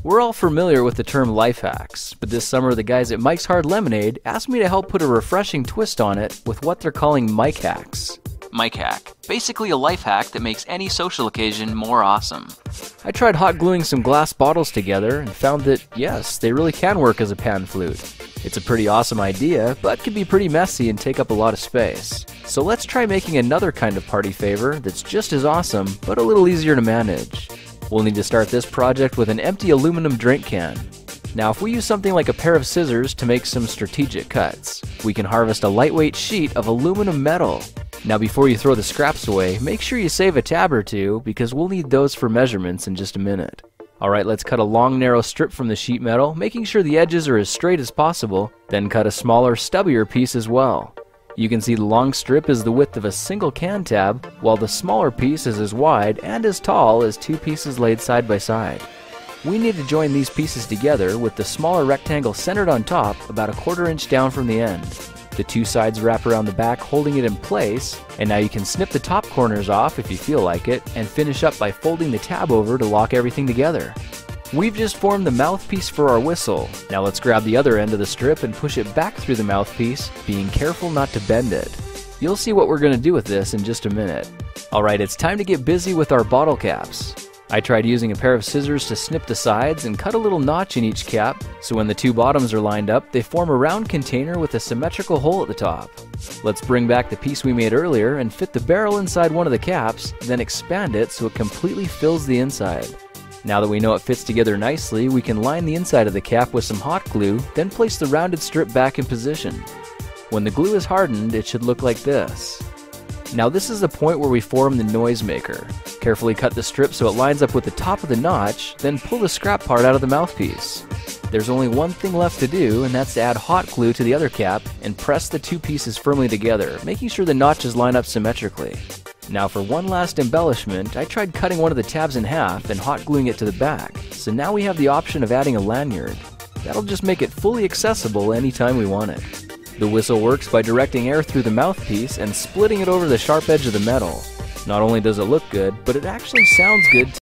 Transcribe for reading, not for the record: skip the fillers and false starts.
We're all familiar with the term life hacks, but this summer the guys at Mike's Hard Lemonade asked me to help put a refreshing twist on it with what they're calling Mike Hacks. Mike Hack, basically a life hack that makes any social occasion more awesome. I tried hot gluing some glass bottles together and found that, yes, they really can work as a pan flute. It's a pretty awesome idea, but can be pretty messy and take up a lot of space. So let's try making another kind of party favor that's just as awesome, but a little easier to manage. We'll need to start this project with an empty aluminum drink can. Now if we use something like a pair of scissors to make some strategic cuts, we can harvest a lightweight sheet of aluminum metal. Now before you throw the scraps away, make sure you save a tab or two because we'll need those for measurements in just a minute. Alright, let's cut a long narrow strip from the sheet metal, making sure the edges are as straight as possible, then cut a smaller, stubbier piece as well. You can see the long strip is the width of a single can tab, while the smaller piece is as wide and as tall as two pieces laid side by side. We need to join these pieces together with the smaller rectangle centered on top about a 1/4 inch down from the end. The two sides wrap around the back holding it in place, and now you can snip the top corners off if you feel like it, and finish up by folding the tab over to lock everything together. We've just formed the mouthpiece for our whistle. Now let's grab the other end of the strip and push it back through the mouthpiece, being careful not to bend it. You'll see what we're going to do with this in just a minute. Alright, it's time to get busy with our bottle caps. I tried using a pair of scissors to snip the sides and cut a little notch in each cap, so when the two bottoms are lined up, they form a round container with a symmetrical hole at the top. Let's bring back the piece we made earlier and fit the barrel inside one of the caps, then expand it so it completely fills the inside. Now that we know it fits together nicely, we can line the inside of the cap with some hot glue, then place the rounded strip back in position. When the glue is hardened, it should look like this. Now this is the point where we form the noise maker. Carefully cut the strip so it lines up with the top of the notch, then pull the scrap part out of the mouthpiece. There's only one thing left to do, and that's to add hot glue to the other cap and press the two pieces firmly together, making sure the notches line up symmetrically. Now for one last embellishment, I tried cutting one of the tabs in half and hot gluing it to the back, so now we have the option of adding a lanyard. That'll just make it fully accessible anytime we want it. The whistle works by directing air through the mouthpiece and splitting it over the sharp edge of the metal. Not only does it look good, but it actually sounds good too.